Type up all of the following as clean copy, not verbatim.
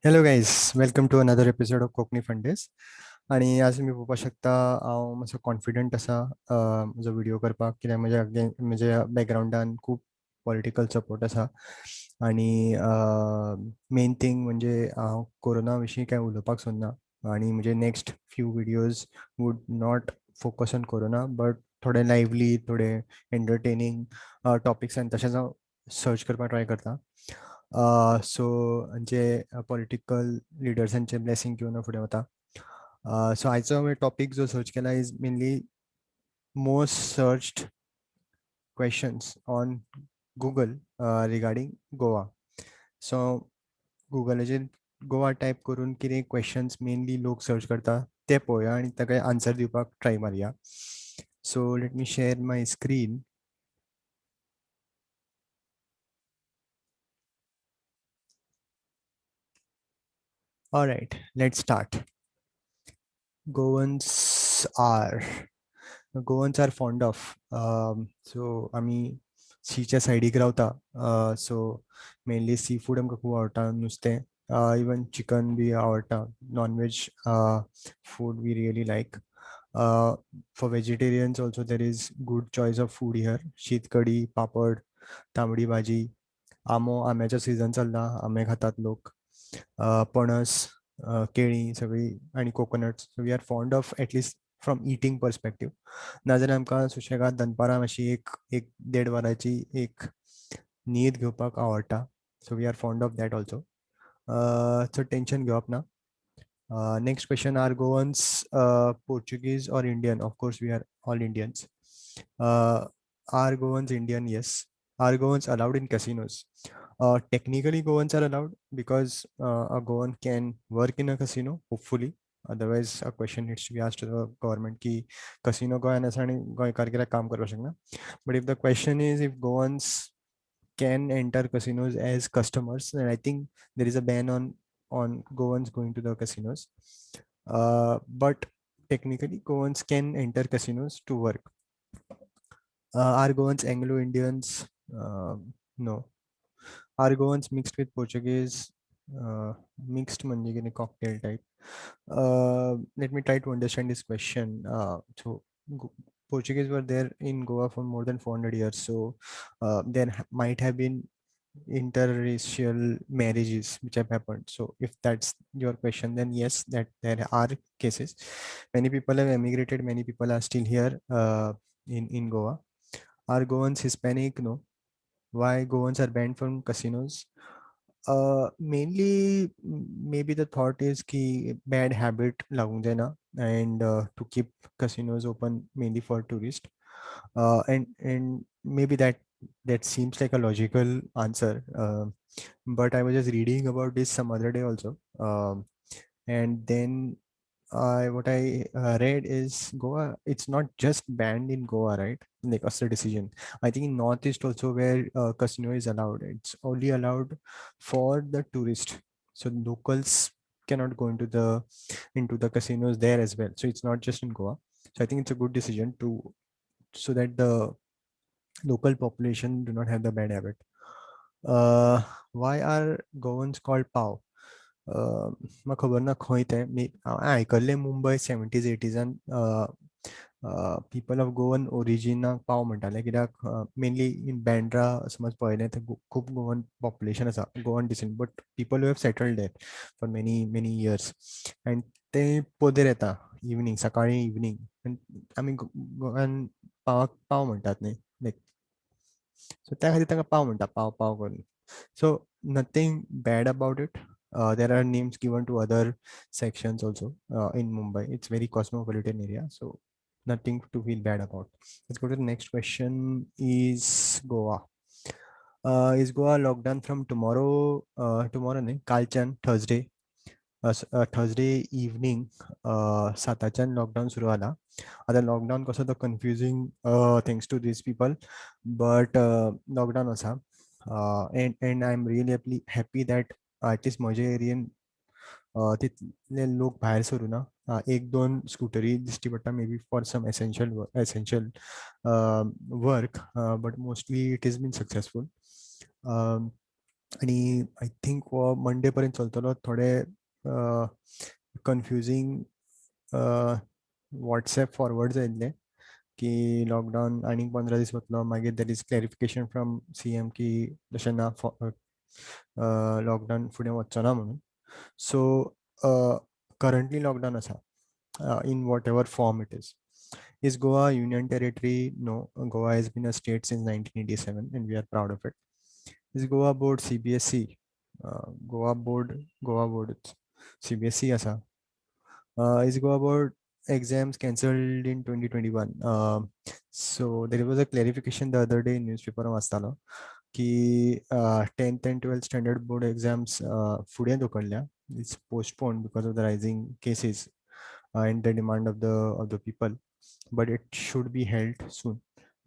Hello guys, welcome to another episode of Konkani फंडेस. आणि आज मी पळोवपाक शकता हांव मातसो कॉन्फिडंट आसा म्हजो व्हिडिओ करपाक, कित्याक म्हज्या बॅकग्रावंडान खूब पॉलिटिकल सपोर्ट आसा. आणि मेन थिंग म्हणजे हांव कोरोना विशीं कांय उलोवपाक सोदना. आणि म्हजे next few videos would not focus on corona, but थोडे लायव्हली, थोडे एंटरटेनींग टॉपिक्सान तशेंच हांव सर्च करपाक ट्राय करता. सो जे पॉलिटिकल लिडर्सांचे ब्लेसिंग घेवन हांव फुडें वता. सो आयचो हांवें टॉपीक जो सर्च केला is mainly most searched questions on Google regarding Goa. So गुगलाचेर गोवा टायप करून कितें क्वेश्चन्स मेनली लोक सर्च करता ते पळोवया आनी ताका आन्सर दिवपाक ट्राय मारया. So let me share my screen. All right, let's start. Goans are Goans are fond of. So आमी सीच्या सायडीक रावता. सो मेनली सी फूड आमकां खूब आवडटा. नुस्तें, इवन चिकन बी आवडटा. Non veg food we really like. For vegetarians also there is good choice of food here. शीत कडी, पापड, तांबडी भाजी, आंब्याचो सीझन चल्ला, आंबे खातात लोक. पणस, केळीं सगळी, आनी coconuts. We are fond of at least from eating perspective. नाजाल्यार आमकां सुशेगाद दनपारां मातशी एक एक देड वराची एक न्हीद घेवपाक आवडटा. So we are fond of that also. चड टेंशन घेवप ना. Next question, are Goans Portuguese or Indian? Of course, we are all Indians. Are Goans Indian? Yes. Are Goans allowed in casinos? Technically, Goans are allowed because a Goan can work in a casino, hopefully. Otherwise, a question needs to be asked to the government ki casino goyan asa ani goyकार कित्याक काम करपाक शकना. But if the question is if Goans can enter casinos as customers, then I think there is a ban on Goans going to the casinos. But technically, Goans can enter casinos to work. Are Goans Anglo-Indians? No. Are Goans mixed with Portuguese? Mixed म्हणजे कितें cocktail type. Let me try to understand this question. So Portuguese were there in Goa for more than 400 years, so there might have been interracial marriages which have happened. So if that's your question, then yes, that there are cases. Many people have emigrated, many people are still here in Goa. Are Goans Hispanic? No. Why Goans are banned from casinos? Mainly, maybe the thought is ki bad habit lagung जायना, and to keep casinos open mainly for tourists. And maybe that seems like a logical answer. But I was just reading about this some other day also. And then what I read is Goa, it's not just banned in Goa, right? Like as a decision. I think in Northeast also where casino is allowed, it's only allowed for the tourist. So locals cannot go into the casinos there as well. So it's not just in Goa. So I think it's a good decision to so that the local population do not have the bad habit. Uh, why are Goans called Pau? म्हाका खबर ना खंय तें. हांवें आयकल्लें Mumbai 70s 80s people of Goan originaक पाव म्हणटाले, कित्याक mainly इन बँड्रा समज पळयलें तर खूब गोवन पॉप्युलेशन आसा, Goan descent, but people who have settled there for many many years. And ते पोदेर येता इवनिंग, सकाळी इवनिंग. आमी गोव्यान पावाक पाव म्हणटात न्ही, लायक सो त्या खातीर ताका पाव म्हणटा, पाव पाव करून. So nothing bad about it. There are names given to other sections also in Mumbai. It's very cosmopolitan area, so nothing to feel bad about. Let's go to the next question. Is Goa is Goa locked down from tomorrow? Tomorrow nahi, कालच्यान Thursday. Thursday evening 7च्यान lockdown सुरू जाला. आतां lockdown कसो तो confusing thanks to these people, but lockdown आसा. And I am really happy that at least म्हजे एरियेन तितले लोक भायर सरूना. एक दोन स्कुटरी दिश्टी पडटा may be for some essential work, but mostly it is been successful. आणि आय थिंक हो मंडे पर्यंत चलतलो. थोडे कन्फ्युजींग व्हॉट्सॅप फॉरवर्ड जाल्ले की लॉकडावन आनीक 15 दीस वतलो. मागीर there is clarification from CM की तशें ना, लॉकडावन फुडें वचचो ना म्हणून. सो करंटली लॉकडावन आसा in whatever form it is. Is Goa a union territory? No. Goa has been a state since 1987 and we are proud of it. Is Goa board CBSE? Goa board it's CBSE asa. Is Goa board exams cancelled in 2021? So there was a clarification the other day in newspaper वाचतालो की 10th and 12th standard board exams फुडें धुकल्ल्या. It's postponed because of the rising cases and the demand of the people, but it should be held soon.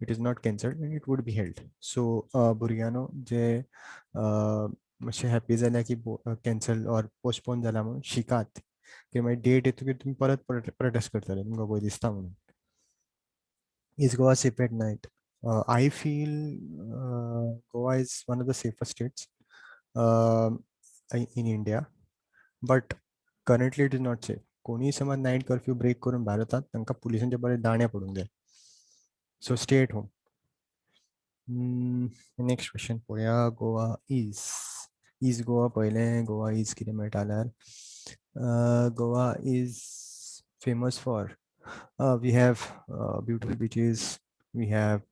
It is not cancelled and it would be held. So भुरग्यानो जे मातशे happy जाल्या की cancel or postpone जाला म्हणून शिकात की मागीर date येतकीर तुमी परत प्रोटेस्ट करतले तुमकां भंय दिसता म्हणून. Is Goa safe at night? I feel Goa is one of the safest states in India, but currently it is not safe. कोणी समज नाईट कर्फ्यू ब्रेक करून भायर वतात तांकां पुलिसांचे बरे दाणे पडूंक जाय. So stay at home. Next question पळोवया. गोवा इज गोवा पयलें. गोवा इज कितें मेळटा जाल्यार Goa is famous for we have beautiful beaches, we have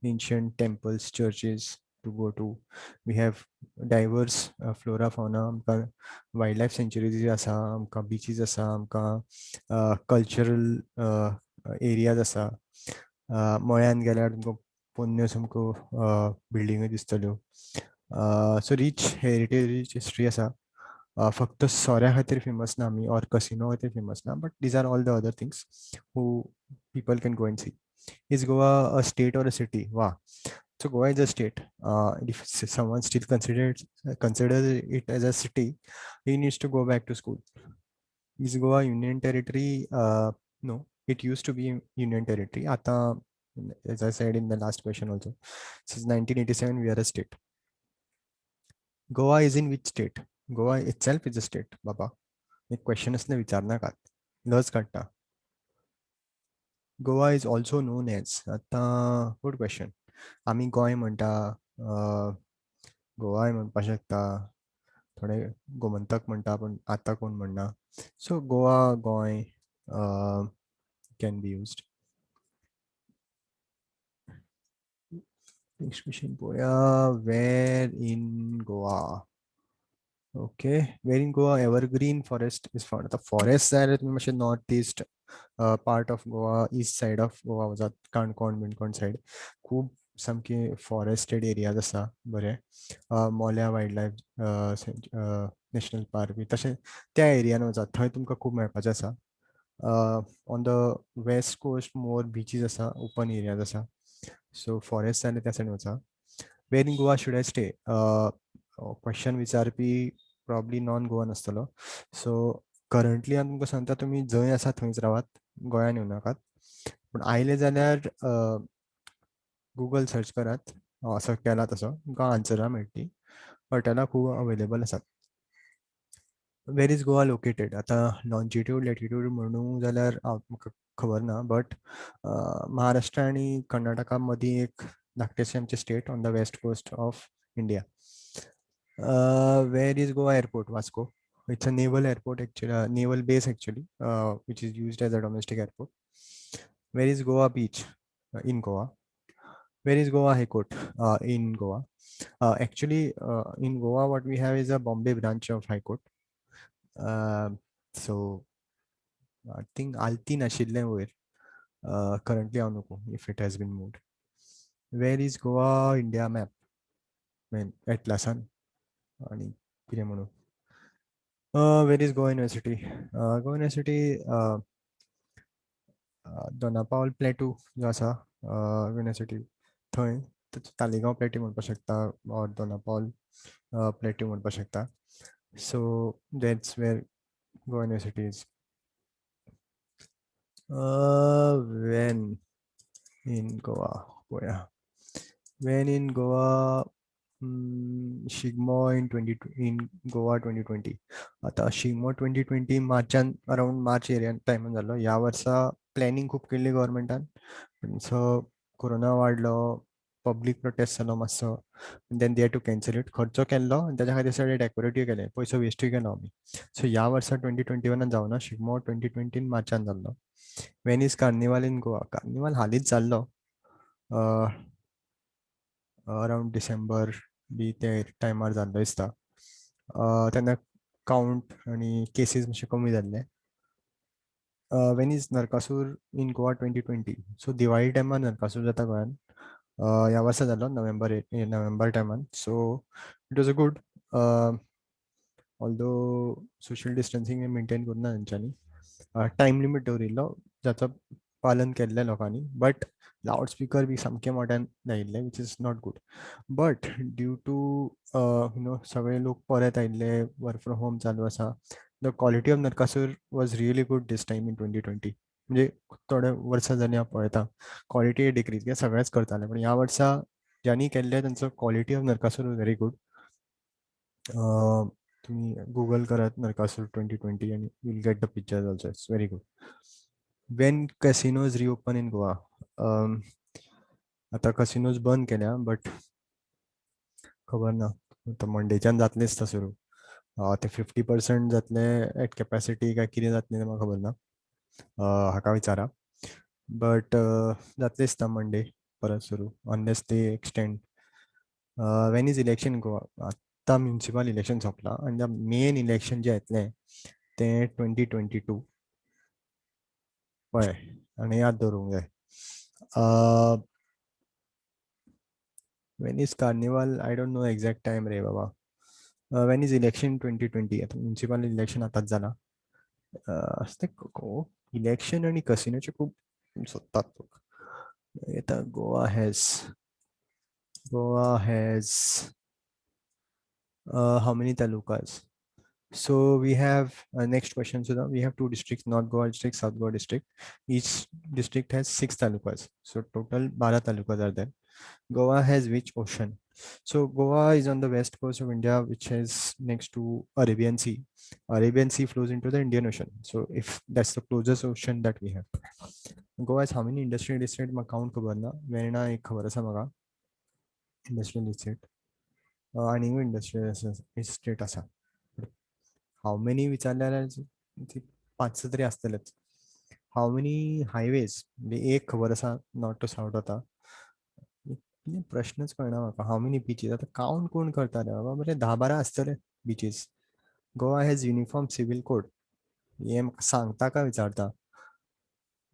ancient temples, churches to go to, we have diverse flora fauna, आमकां wildlife sanctuaries आसा, आमकां beaches आसा, आमकां cultural areas आसा. मळ्यान गेल्यार तुमकां पोन्न्यो सामको बिल्डिंग्यो दिसतल्यो. So rich heritage, rich history आसा. फक्त सोऱ्या खातीर फेमस ना आमी ऑर कसिनो खातीर फेमस ना, but these are all the other things who people can go and see. Is Goa a state or a city? Wow. So Goa is a state. If someone still considers it as a city, he needs to go back to school. Is Goa union territory? No, it used to be union territory. Ata, as I said in the last question also, since 1987 we are a state. Goa is in which state? Goa itself is a state, Baba. एक question असले विचारना का लज काडटा. Goa is also known as. आतां good question. आमी गोंय म्हणटा, गोवाय म्हणपा शकता, थोडे गोमंतक म्हणटा पूण आतां कोण म्हणना. So Goa, Goem can be used. Next question पळोवया. Where in Goa? Okay, where in Goa evergreen forest is found. आतां फॉरेस्ट जाय जाल्यार तुमी मातशें north east part of Goa, east side of Goa वचात, काणकोण बिणकोण सायड खूब सामके फॉरेस्टेड एरियाज आसा बरे. Mollem wild life national park बी तशें त्या एरियान वचात, थंय तुमकां खूब मेळपाचें आसा. On the west coast more beaches आसा, ओपन एरियाज आसा. सो फॉरेस्ट जाल्यार त्या सायडीन वचा. Where in Goa should I stay? Question विचारपी प्रॉब्ली नॉन गोवन आसतलो. सो करंटली हांव तुमकां सांगता, तुमी जंय आसा थंयच रावात, गोंयान येवं नाकात. पूण आयले जाल्यार गुगल सर्च करात. असो केला तसो तुमकां आन्सरां मेळटली. हॉटेलां खूब अवेलेबल आसात. Where is Goa located? आतां लॉन्जिट्यूड लॅटिट्यूड म्हणूं जाल्यार म्हाका खबर ना, बट महाराष्ट्र आनी कर्नाटका मदीं एक धाकटेशें आमचें state on the west coast of India. Where is Goa Airport? Vasco. It's a naval airport actually, naval base actually, which is used as a domestic airport. Where is Goa Beach? In Goa. Where is Goa High Court? In Goa. Actually, in Goa, what we have is a Bombay branch of High Court. So I think Altin Ashille where currently on if it has been moved. Where is Goa India map? I mean, Atlasan. आणि कितें म्हणून. Where is Goa University? Goa University, Dona Paula प्लेटू जो आसा university, थंय Taleigao plateau म्हणपाक शकता or Dona Paula plateau म्हणपाक शकता. So that's where Goa university is. When in Goa पळोवया. When in Goa Shigmo in Goa 2020. आता शिगमो 2020 मार्चान अराउंड मार्च एरियान टायमान जालो. ह्या वर्सा प्लॅनिंग खूब केल्ली गव्हर्मेंटान, पण सो कोरोना वाडलो, पब्लीक प्रोटेस्ट जालो मातसो, then they to cancel it. खर्चो केल्लो आनी त्याच्या खातीर सगळे डेकोरेटीव केले, पयसो वेस्टूय केलो आमी. सो ह्या वर्सा 2021 जावना. शिगमो 2020 मार्चान जाल्लो. वेनीस कार्निवाल इन गोवा. कार्निवाल हालींच जाल्लो, अराउंड डिसेंबर बी ते टायमार जाल्लो दिसता. तेन्ना काउंट आनी केसीस मातशे कमी जाल्ले. When is Narkasur in Goa 2020. So Diwali टायमार नरकासूर जाता गोंयान. ह्या वर्सा जालो नोव्हेंबर टायमान. So it was a good, although social distancing maintain करुना तेंच्यांनी. टायम लिमीट दवरिल्लो जाचो पालन केल्लें लोकांनी, बट लावड स्पिकर बी सामके मोठ्यान लायिल्ले, which is not good. But due to सगळे लोक परत आयिल्ले, वर्क फ्रॉम होम चालू आसा, the quality of Narakasura was really good this time in 2020. म्हणजे थोडे वर्सां जालीं हांव पळयता क्वॉलिटी डिक्रीज, कित्याक सगळेच करताले, पण ह्या वर्सा ज्यांनी केल्ले तांचो quality of Narakasura was very good. तुम्ही गुगल करात Narkasur 2020 and you'll get the pictures also. It's very good. When casinos reopen in Goa, आता casinos बंद केल्या, बट खबर ना आता मंडेच्यान जातलें दिसता सुरू. ते 50% जातले एट कॅपॅसिटी काय कितें जातलें तें म्हाका खबर ना, हाका विचारा. बट जातलें दिसता मंडे परत सुरू, अनलेस ते extend. When is election in Goa. आतां म्युनिसिपल इलेक्शन सोंपलां आनी मेन इलेक्शन जें येतलें तें 2022 पळय, आनी याद दवरूंक जाय. When is carnival, I don't know exact time रे बाबा. When is election 2020. आतां म्युनिसिपल इलेक्शन आतांच जालां. इलेक्शन आनी कसिनोचे खूब सोदतात लोक. आतां Goa has how many talukas? So we have next question, Sudha. We have two districts, North Goa district, South Goa district. Each district has 6 talukas. So total 12 talukas are there. Goa has which ocean? So Goa is on the west coast of India, which is next to Arabian Sea. Arabian Sea flows into the Indian Ocean. So if that's the closest ocean that we have. Goa has how many industrial districts? I count खबर ना. वेर्णा एक खबर आसा म्हाका, industrial district. आणि industrial estate आसा. How many विचारल्यार ती 5 तरी आसतलेच. हाऊ मेनी हायवेज, म्हणजे एक खबर आसा, नॉर्थ टू साऊथ वता. प्रश्नच कळना म्हाका. हाऊ मेनी बिचीस, आतां काउंट कोण करताले बाबा, बरे 10-12 आसतले beaches. Goa has uniform civil code. हे म्हाका सांगता का विचारता?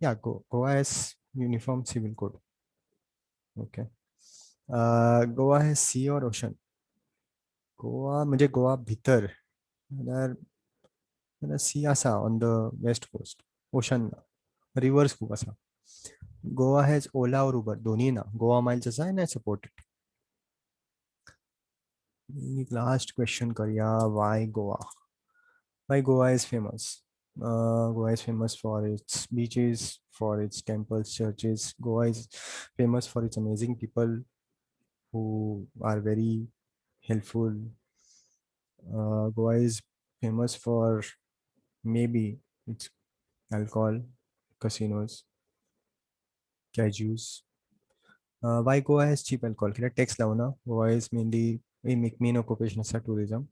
या Goa has uniform civil code. Okay. Goa has sea or ocean? Goa म्हणजे गोवा भितर जाल्यार सी आसा on the west coast, ocean ना. रिवर्स खूब आसा. Goa has Ola or Uber, दोन्ही ना. गोवा माइल्स आसा and I support it. Last question करूया. वाय Goa? Why Goa is famous? Goa is famous for its beaches, for its temples, churches. Goa is famous for its amazing people who are very helpful. Goa is famous for maybe its alcohol, casinos, cajus. Why Goa has cheap alcohol? कित्याक tax लावना. Goa is mainly main occupation आसा tourism.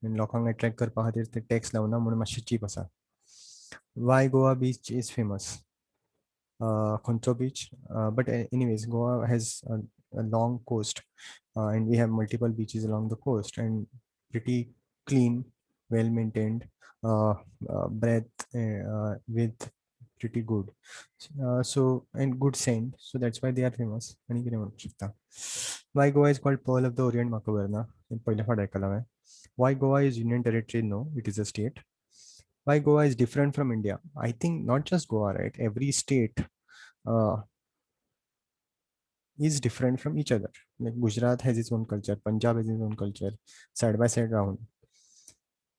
आनी लोकांक attract करपा खातीर ते tax लावना म्हणून मातशें cheap आसा. Why Goa beach is famous? Khoncho beach. But anyways, Goa has a long coast, and we have multiple beaches along the coast, and pretty clean, well maintained, breath with pretty good. So and good sand, so that's why they are famous. आनी कितें म्हणूंक शकता? Why Goa is called Pearl of the Orient? म्हाका खबर ना, पयल्या फावट आयकलां हांवें. Why Goa is union territory? No, it is a state. Why Goa is different from India? I think not just Goa, right? Every state uh, is different from each other. Like Gujarat has its own culture, Punjab has its own culture, side by side round.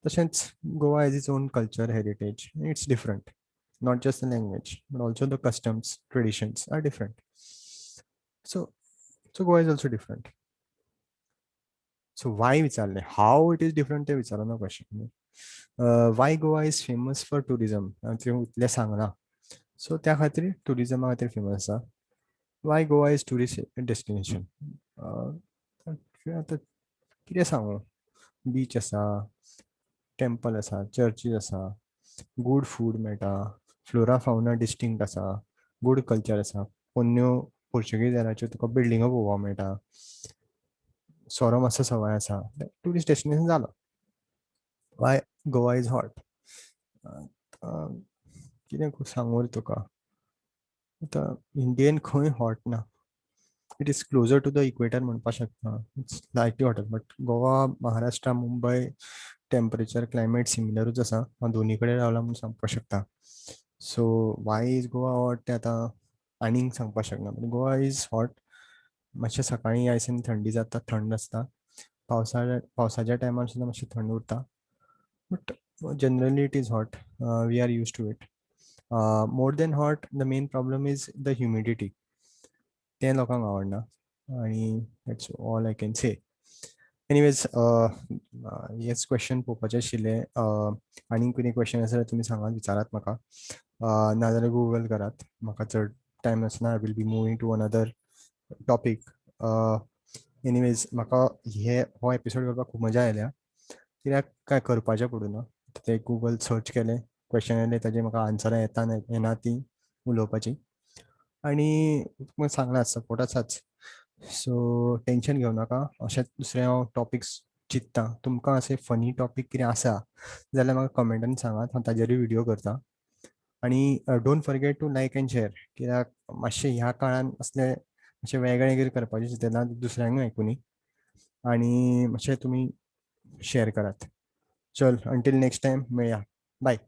तशेंच Goa has its own culture, heritage. It's different. Not just the language, but also the customs, traditions are different. So, Goa is also different. सो वाय विचारले, how it is different ते विचारना question. Why Goa is famous for tourism ते इतले सांगना. सो त्या खातीर टुरिझमा खातीर famous आसा. वाय गोवा इज टुरिस्ट डेस्टिनेशन. आतां कितें सांगू, बीच आसा, टेंपल आसा, चर्चीज आसा, गूड फूड मेळटा, फ्लोरा फावना डिस्टिंक्ट आसा, गूड कल्चर आसा, पोन्न्यो पोर्चुगीज एराच्यो तुका बिल्डिंगो पळोवपाक मेळटा, सोरो मातसो सवाय आसा, टुरिस्ट डेस्टिनेशन जालो. Why Goa is hot. कितें सांगू रे तुका, आतां इंडियेन खंय हॉट ना. It is closer to the equator म्हणपाक शकता, it's slightly hotter, but Goa, Maharashtra, Mumbai temperature climate सिमिलरूच आसा. हांव दोनी कडेन रावला म्हणून सांगपाक शकता. So why is Goa hot तें आतां आनीक सांगपाक शकना. Goa is hot. मातशें सकाळीं आयसान थंडी जाता, थंड आसता. पावसाच्या टायमार सुद्दां मातशें थंड उरता, but generally it is hot. We are use to it. More than hot the main problem is the humidity. तें लोकांक आवडना, आनी that's all I can say. Anyways, हेच क्वेश्चन पळोवपाचे आशिल्ले. आनीक कितें क्वेश्चन आसा जाल्यार तुमी सांगात, विचारात म्हाका. नाजाल्यार गूगल करात. म्हाका चड टायम आसना. I will be moving to another topic. Anyways, म्हाका हो एपिसोड करपाक खूब मजा आयल्या, कित्याक काय करपाचें पडूना. ते गूगल सर्च केलें, क्वेश्चन येयले, ताजे म्हाका आन्सरां येना ती उलोवपाची. आनी तुमकां सांगलां, सपोर्ट आसाच. सो टेंशन घेवं नाका. अशेंच दुसरे हांव टॉपिक्स चिंत्तां. तुमकां अशें फनी टॉपीक कितें आसा जाल्यार म्हाका कमेंटान सांगात, हांव ताजेरूय व्हिडियो करतां. आनी don't forget to like and share, कित्याक मातशें ह्या काळान असले मातशें वेगळें कितें करपाचें चिंतलां दुसऱ्यांकूय आयकुनी, आनी मातशें तुमी शेअर करात. चल, अंटील नेक्स्ट टायम मेळया. बाय.